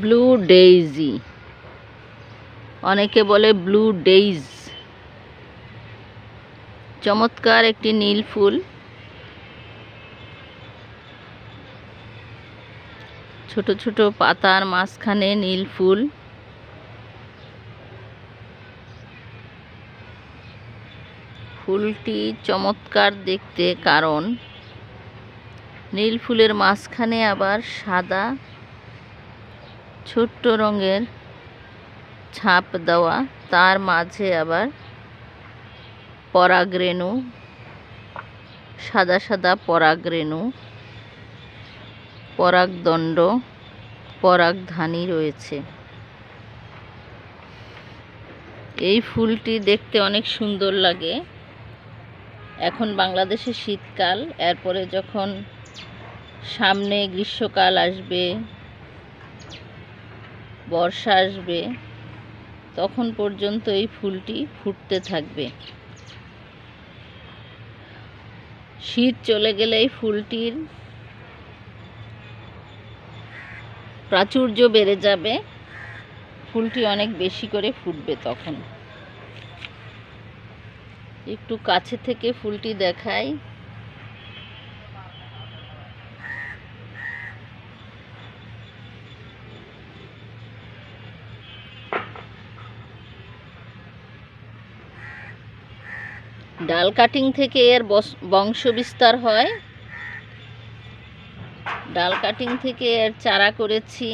Blue daisy, অনেকে বলে blue days. চমৎকার একটি নীল ফুল। ছোট ছোট পাতার মাঝখানে নীল ফুল। ফুলটি চমৎকার দেখতে, কারণ নীল ফুলের মাঝখানে আবার সাদা ছোট্ট রঙের ছাপ দেওয়া, তার মাঝে আবার পরাগরেণু, সাদা সাদা পরাগরেণু, পরাগদণ্ড, পরাগধানী রয়েছে। এই ফুলটি দেখতে অনেক সুন্দর লাগে। এখন বাংলাদেশে শীতকাল, এরপরে যখন সামনে গ্রীষ্মকাল আসবে, বর্ষা আসবে, তখন পর্যন্ত এই ফুলটি ফুটতে থাকবে। শীত চলে গেলে এই ফুলটির প্রাচুর্য বেড়ে যাবে, ফুলটি অনেক বেশি করে ফুটবে। তখন একটু কাছে থেকে ফুলটি দেখাই। ডাল কাটিং থেকে এর বংশ বিস্তার হয়। ডাল কাটিং থেকে এর চারা করেছি।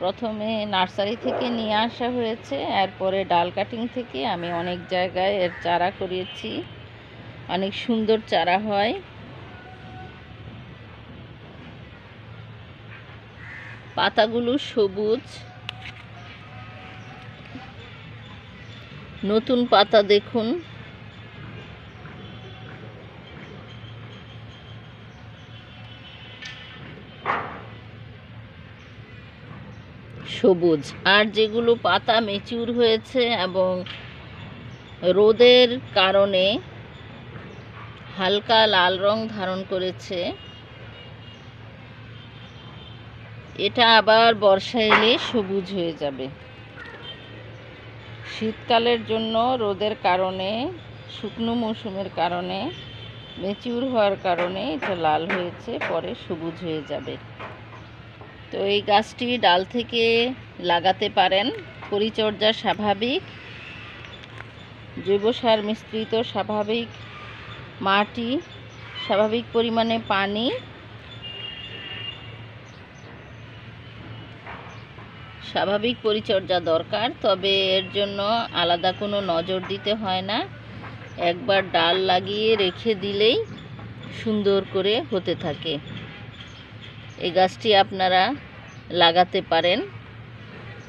প্রথমে নার্সারি থেকে নিয়ে আসা হয়েছে, এরপরে ডাল কাটিং থেকে আমি অনেক জায়গায় এর চারা করিয়েছি। অনেক সুন্দর চারা হয়। পাতাগুলো সবুজ, নতুন পাতা দেখুন। সবুজ। আর যেগুলো পাতা ম্যাচিউর হয়েছে এবং রোদের কারণে হালকা লাল রং ধারণ করেছে, এটা আবার বর্ষা এলে সবুজ হয়ে যাবে। শীতকালের জন্য রোদের কারণে, শুকনো মৌসুমের কারণে, ম্যাচিউর হওয়ার কারণে এটা লাল হয়েছে, পরে সবুজ হয়ে যাবে। তো এই গাছটি ডাল থেকে লাগাতে পারেন। পরিচর্যা স্বাভাবিক, জৈব সার মিশ্রিত স্বাভাবিক মাটি, স্বাভাবিক পরিমাণে পানি, স্বাভাবিক পরিচর্যা দরকার। তবে এর জন্য আলাদা কোনো নজর দিতে হয় না, একবার ডাল লাগিয়ে রেখে দিলেই সুন্দর করে হতে থাকে। এই গাছটি আপনারা লাগাতে পারেন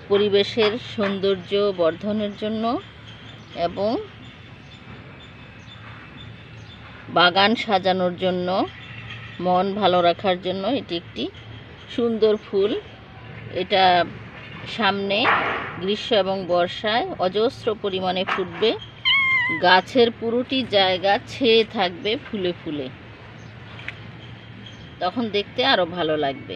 পরিবেশের সৌন্দর্য বর্ধনের জন্য এবং বাগান সাজানোর জন্য, মন ভালো রাখার জন্য। এটি একটি সুন্দর ফুল। এটা সামনে গ্রীষ্ম এবং বর্ষায় অজস্র পরিমাণে ফুটবে। গাছের পুরোটি জায়গা ছেয়ে থাকবে ফুলে ফুলে, তখন দেখতে আরো ভালো লাগবে।